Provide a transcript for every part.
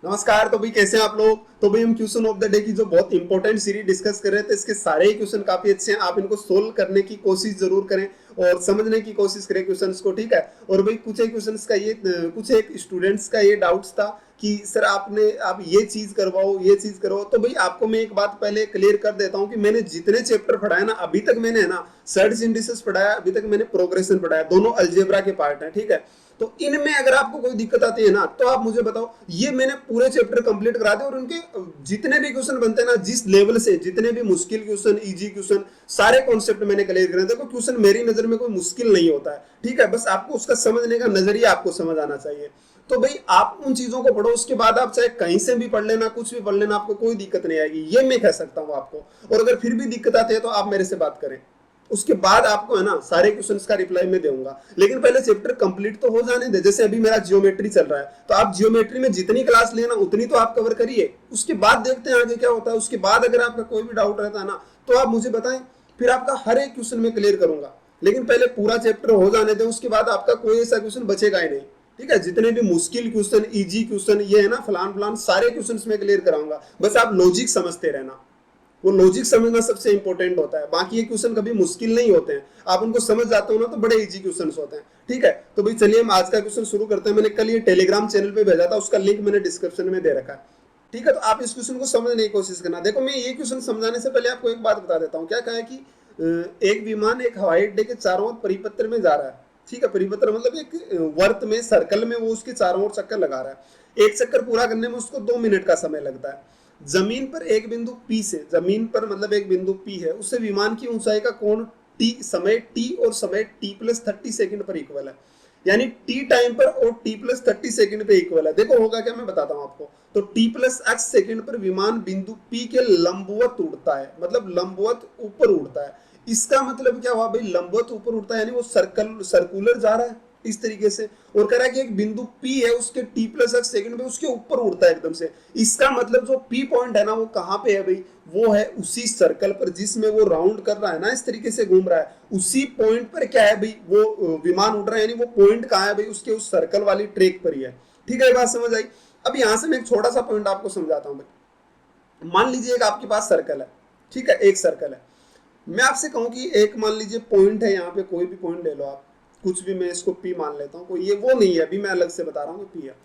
नमस्कार। तो भाई कैसे हैं आप लोग। तो भाई हम क्वेश्चन ऑफ द डे की जो बहुत इंपॉर्टेंट सीरीज डिस्कस कर रहे थे, इसके सारे ही क्वेश्चन काफी अच्छे हैं। आप इनको सोल्व करने की कोशिश जरूर करें और समझने की कोशिश करें क्वेश्चंस को, ठीक है। और भाई कुछ एक क्वेश्चंस का ये कुछ एक स्टूडेंट्स का ये डाउट्स था कि सर आप ये चीज करवाओ, ये चीज करवाओ। तो भाई आपको मैं एक बात पहले क्लियर कर देता हूँ कि मैंने जितने चैप्टर पढ़ाया ना अभी तक, मैंने है ना सर्च इंडिसेस पढ़ाया, अभी तक मैंने प्रोग्रेशन पढ़ाया, दोनों अलजेब्रा के पार्ट है, ठीक है। तो इनमें अगर आपको कोई दिक्कत आती है ना तो आप मुझे बताओ। ये मैंने पूरे चैप्टर कंप्लीट करा दे और उनके जितने भी क्वेश्चन बनते हैं ना, जिस लेवल से जितने भी मुश्किल क्वेश्चन, इजी क्वेश्चन, सारे कॉन्सेप्ट मैंने क्लियर करे। देखो क्वेश्चन मेरी नजर में कोई मुश्किल नहीं होता है, ठीक है। बस आपको उसका समझने का नजरिया आपको समझ आना चाहिए। तो भाई आप उन चीजों को पढ़ो, उसके बाद आप चाहे कहीं से भी पढ़ लेना, कुछ भी पढ़ लेना, आपको कोई दिक्कत नहीं आएगी, ये मैं कह सकता हूँ आपको। और अगर फिर भी दिक्कत आती है तो आप मेरे से बात करें, उसके बाद आपको है ना सारे क्वेश्चंस का रिप्लाई मैं दूंगा। लेकिन पहले चैप्टर कंप्लीट तो हो जाने दे। जैसे अभी मेरा जियोमेट्री चल रहा है, तो आप जियोमेट्री में जितनी क्लास लेना उतनी तो आप कवर करिए, उसके बाद देखते हैं आगे क्या होता है। उसके बाद अगर आपका कोई भी डाउट रहता है ना तो आप मुझे बताएं, फिर आपका हर एक क्वेश्चन में क्लियर करूंगा। लेकिन पहले पूरा चैप्टर हो जाने दें, उसके बाद आपका कोई ऐसा क्वेश्चन बचेगा ही नहीं, ठीक है। जितने भी मुश्किल क्वेश्चन, इजी क्वेश्चन, ये है ना फलान फलान, सारे क्वेश्चन में क्लियर कराऊंगा। बस आप लॉजिक समझते रहना, वो लॉजिक समझना सबसे इंपॉर्टेंट होता है। बाकी ये क्वेश्चन कभी मुश्किल नहीं होते हैं, आप उनको समझ जाते हो ना तो बड़े इजी क्वेश्चन होते हैं, ठीक है। तो भाई चलिए हम आज का क्वेश्चन शुरू करते हैं। मैंने कल ये टेलीग्राम चैनल पे भेजा था, उसका लिंक मैंने डिस्क्रिप्शन में दे रखा है, ठीक है। तो आप इस क्वेश्चन को समझने की कोशिश करना। देखो मैं ये क्वेश्चन समझाने से पहले आपको एक बात बता देता हूँ। क्या कहा है कि एक विमान एक हवाई अड्डे के चारों ओर परिपत्र में जा रहा है, ठीक है। परिपत्र मतलब एक वर्त में, सर्कल में वो उसके चारों ओर चक्कर लगा रहा है। एक चक्कर पूरा करने में उसको 2 मिनट का समय लगता है। जमीन पर एक बिंदु P से, जमीन पर मतलब एक बिंदु P है, उससे विमान की ऊंचाई का कोण T, समय T और समय T+30 सेकंड पर इक्वल है। यानी T टाइम पर और T+30 सेकंड पे इक्वल है। देखो होगा क्या, मैं बताता हूं आपको। तो T+x सेकंड पर विमान बिंदु P के लंबवत उड़ता है, मतलब लंबवत ऊपर उड़ता है। इसका मतलब क्या हुआ भाई, लंबवत ऊपर उड़ता है यानी वो सर्कुलर जा रहा है इस तरीके से। और कह रहा है कि एक बिंदु P है, उसके T+x सेकंड पे उसके ऊपर उड़ता है एकदम से। इसका मतलब जो P पॉइंट है ना वो कहाँ पे है भाई, वो है उसी सर्कल पर जिसमें वो राउंड कर रहा है ना, इस तरीके से घूम रहा है। उसी पॉइंट पर क्या है भाई, वो विमान उड़ रहा है, यानी वो पॉइंट कहाँ है भाई, उसके उस सर्कल वाली ट्रैक पर ही है, ठीक है। ये बात समझ आई। अब यहां से मैं एक छोटा सा पॉइंट आपको समझाता हूँ भाई। मान लीजिए एक आपके पास सर्कल है, ठीक है, एक सर्कल है। मैं आपसे कहूं कि एक मान लीजिए पॉइंट है, यहाँ पे कोई भी पॉइंट ले लो आप, कुछ भी, मैं इसको P मान लेता हूँ, कोई ये वो नहीं है, अभी मैं अलग से बता रहा हूँ कि P है।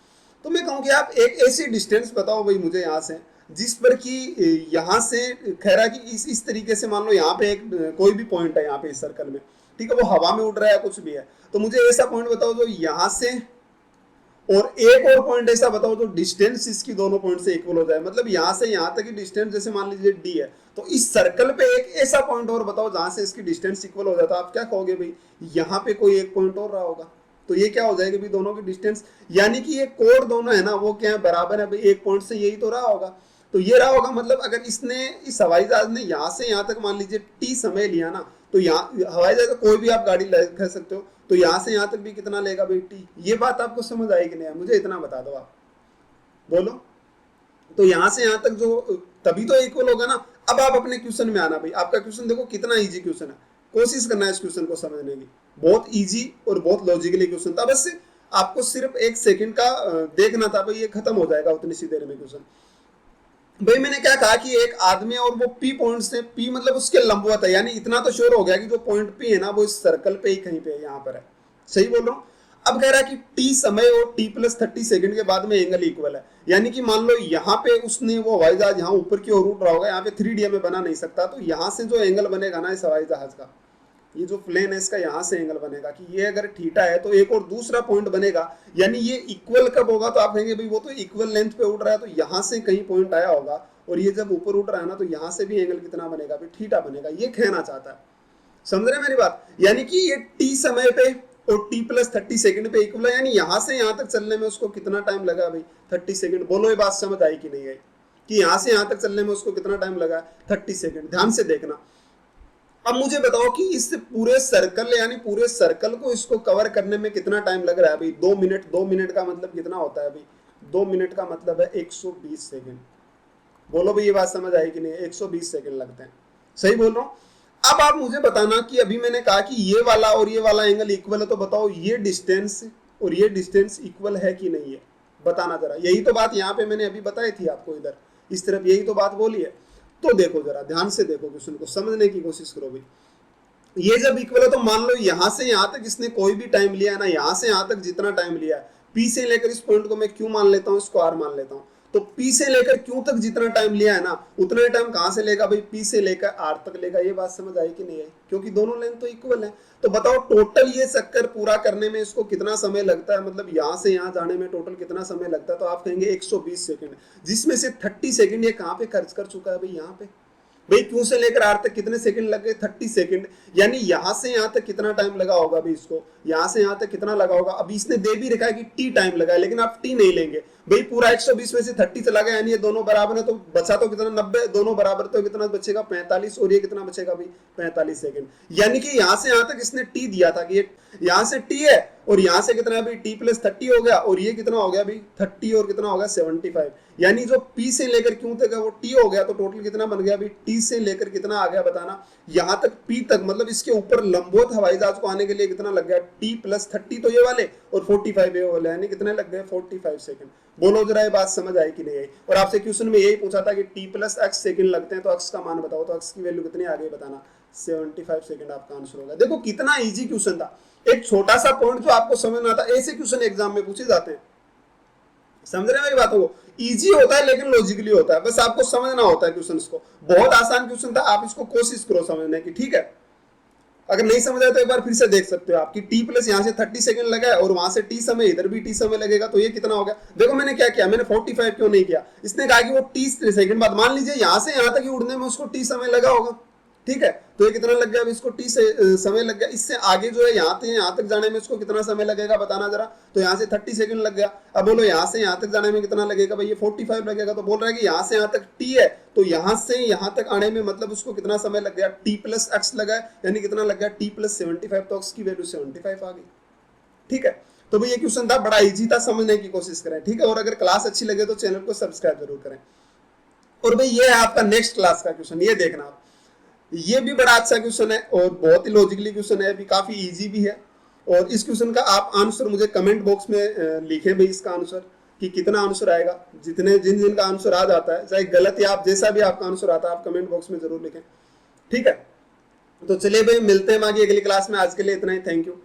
तो मैं कहूँ कि आप एक ऐसी डिस्टेंस बताओ भाई मुझे यहाँ से, जिस पर कि यहाँ से खैरा कि इस तरीके से मान लो यहाँ पे एक कोई भी पॉइंट है यहाँ पे इस सर्कल में, ठीक है, वो हवा में उड़ रहा है कुछ भी है। तो मुझे ऐसा पॉइंट बताओ जो यहाँ से, और एक और पॉइंट ऐसा बताओ जो डिस्टेंस इसकी दोनों पॉइंट से इक्वल हो जाए। मतलब यहां से यहां तक की डिस्टेंस जैसे मान लीजिए D है, तो इस सर्कल पे एक ऐसा पॉइंट और बताओ जहां से इसकी डिस्टेंस इक्वल हो जाता है। आप क्या कहोगे भाई, यहाँ पे कोई एक पॉइंट और रहा होगा, तो ये क्या हो जाएगी भाई, दोनों की डिस्टेंस, यानी कि ये कोण दोनों है ना वो क्या है, बराबर है भाई, एक पॉइंट से यही तो रहा होगा। तो ये रहा होगा, मतलब अगर इसने, इस हवाई जहाज ने यहाँ से यहाँ तक मान लीजिए T समय लिया ना, तो यहाँ हवाई जहाज कोई भी आप गाड़ी कह सकते हो, तो यहाँ से यहाँ तक भी कितना लेगा भाई T। ये बात आपको समझ आएगी नहीं, मुझे इतना बता दो आप, बोलो। तो यहाँ से यहाँ तक जो, तभी तो इक्वल होगा ना। अब आप अपने क्वेश्चन में आना भाई। आपका क्वेश्चन देखो कितना इजी क्वेश्चन है, कोशिश करना है इस क्वेश्चन को समझने की। बहुत इजी और बहुत लॉजिकली क्वेश्चन था, बस आपको सिर्फ 1 सेकंड का देखना था भाई, ये खत्म हो जाएगा उतनी सी देर में क्वेश्चन। भाई मैंने क्या कहा कि एक आदमी और वो P पॉइंट से, P मतलब उसके लंबवत है, यानी इतना तो श्योर हो गया कि जो पॉइंट P है ना वो इस सर्कल पे ही कहीं पे है, यहाँ पर है, सही बोल रहा हूँ। अब कह रहा है कि T समय और T+30 सेकंड के बाद में एंगल इक्वल है। यानी कि मान लो यहाँ पे उसने वो हवाई जहाज यहाँ ऊपर की ओर उड़ रहा होगा, यहाँ पे 3D में बना नहीं सकता, तो यहाँ से जो एंगल बनेगा ना इस हवाई जहाज का, ये जो प्लेन है इसका यहाँ से एंगल बनेगा कि ये अगर थीटा है तो एक और दूसरा पॉइंट बनेगा। यानी ये इक्वल कब होगा, तो आप कहेंगे भाई वो तो इक्वल लेंथ पे उड़ रहा है, तो यहाँ से कहीं पॉइंट आया होगा, और ये जब ऊपर उड़ रहा है ना तो यहाँ से भी एंगल कितना बनेगा भाई, थीटा बनेगा। ये कहना चाहता है, समझ रहे मेरी बात। यानी कि ये T समय पे और T+30 सेकंड पे इक्वल है, यानी यहाँ से यहाँ तक चलने में उसको कितना टाइम लगा भाई, 30 सेकंड। बोलो ये बात समझ आई कि नहीं आई, कि यहाँ से यहाँ तक चलने में उसको कितना टाइम लगा, 30 सेकंड। ध्यान से देखना। अब मुझे बताओ कि इस पूरे सर्कल, यानी पूरे सर्कल को इसको कवर करने में कितना टाइम लग रहा है भाई, 2 मिनट। 2 मिनट का मतलब कितना होता है भाई, 2 मिनट का मतलब है 120 सेकंड। बोलो भाई ये बात समझ आई कि नहीं, 120 सेकंड लगते हैं, सही बोल रहा हूँ। अब आप मुझे बताना कि अभी मैंने कहा कि ये वाला और ये वाला एंगल इक्वल है, तो बताओ ये डिस्टेंस और ये डिस्टेंस इक्वल है कि नहीं है। बताना जरा। यही तो बात यहाँ पे मैंने अभी बताई थी आपको, इधर इस तरफ यही तो बात बोली है। तो देखो जरा ध्यान से देखो, क्वेश्चन को समझने की कोशिश करो भाई। ये जब इक्वल है तो मान लो यहां से यहां तक इसने कोई भी टाइम लिया है ना, यहां से यहां तक जितना टाइम लिया है, पी से लेकर इस पॉइंट को मैं क्यू मान लेता हूं, इसको आर मान लेता हूं। तो पी से लेकर क्यू तक जितना टाइम लिया है ना, उतना ही टाइम कहां से लेगा भाई, पी से लेकर आर तक लेगा। ये बात समझ आई कि नहीं आई? क्योंकि दोनों लेंथ तो इक्वल है। तो बताओ टोटल ये चक्कर पूरा करने में इसको कितना समय लगता है, मतलब यहां से यहां जाने में टोटल कितना समय लगता है? तो आप कहेंगे 120 सेकंड, जिसमें से 30 सेकंड ये कहां पे खर्च कर चुका है भाई, यहाँ पे। भाई क्यू से लेकर आर तक कितने सेकंड लग गए, 30 सेकंड। यानी यहां से यहां तक कितना टाइम लगा होगा भाई इसको, यहां से यहां तक कितना लगा होगा। अभी इसने दे भी रखा है कि टी टाइम लगा है, लेकिन आप टी नहीं लेंगे भाई, पूरा 120 में से 30 चला गया, यानी ये दोनों बराबर है, तो बचा तो कितना 90, दोनों बराबर तो कितना बचेगा 45, और ये कितना बचेगा भाई 45 सेकंड। यानी कि यहां से यहां तक इसने टी दिया था कि ये यहां से टी है, और यहां से कितना भाई टी प्लस 30 हो गया, और ये कितना हो गया भाई 30 और कितना हो गया 75। यानी जो पी से लेकर क्यू तक है वो टी हो गया। तो टोटल कितना बन गया भाई, टी से लेकर कितना आ गया बताना, यहां तक पी तक, मतलब इसके ऊपर लंबवत हवाई जहाज को आने के लिए कितना लग गया, टी प्लस 30 तो ये वाले और 45 ये वाले, यानी कितने लग गए 45 सेकंड। बोलो जरा ये बात समझ आई कि नहीं आई? और आपसे क्वेश्चन में यही पूछा था कि टी प्लस एक्स सेकंड लगते हैं, तो एक्स का मान बताओ, तो एक्स की वैल्यू कितनी आ गई बताना, 75 सेकंड आपका आंसर होगा। देखो कितना इजी क्वेश्चन था, एक छोटा सा पॉइंट जो आपको समझ में आता है, ऐसे क्वेश्चन एग्जाम में पूछे जाते हैं। समझ रहे मेरी बातों को? इजी होता है लेकिन लॉजिकली होता है, बस आपको समझना होता है क्वेश्चन को। बहुत आसान क्वेश्चन था, आप इसको कोशिश करो समझने की, ठीक है। अगर नहीं समझ आए तो एक बार फिर से देख सकते हो, आपकी टी प्लस यहाँ से 30 सेकंड लगा है, और वहां से टी समय, इधर भी टी समय लगेगा, तो ये कितना हो गया। देखो मैंने क्या किया, मैंने 45 क्यों नहीं किया, इसने कहा कि वो 30 सेकंड बाद, मान लीजिए यहाँ से यहाँ तक ही उड़ने में उसको टी समय लगा होगा, ठीक है। तो ये कितना लग गया, अब इसको टी से समय लग गया। इससे आगे जो है यहाँ तक जाने में इसको कितना समय लगेगा बताना जरा। तो यहाँ से 30 सेकंड लग गया। अब बोलो यहाँ से यहाँ तक जाने में कितना लगेगा भाई, ये 45 लगेगा। तो बोल रहा है कि यहाँ से यहाँ तक टी है, तो यहाँ से यहाँ तक आने में मतलब उसको कितना समय लग गया, टी प्लस एक्स लगा, यानी कितना लग गया टी प्लस 75। तो एक्स की वैल्यू 75 आ गई, ठीक है। तो भाई ये क्वेश्चन था, बड़ा इजी था, समझने की कोशिश करें, ठीक है। और अगर क्लास अच्छी लगे तो चैनल को सब्सक्राइब जरूर करें। और भाई ये है आपका नेक्स्ट क्लास का क्वेश्चन, ये देखना आप, ये भी बड़ा अच्छा क्वेश्चन है और बहुत ही लॉजिकली क्वेश्चन है, भी काफी इजी भी है। और इस क्वेश्चन का आप आंसर मुझे कमेंट बॉक्स में लिखें भाई, इसका आंसर कि कितना आंसर आएगा। जिन का आंसर आ जाता है, चाहे गलत या आप जैसा भी आपका आंसर आता है, आप कमेंट बॉक्स में जरूर लिखें, ठीक है। तो चलिए भाई मिलते हैं आगे अगली क्लास में, आज के लिए इतना ही, थैंक यू।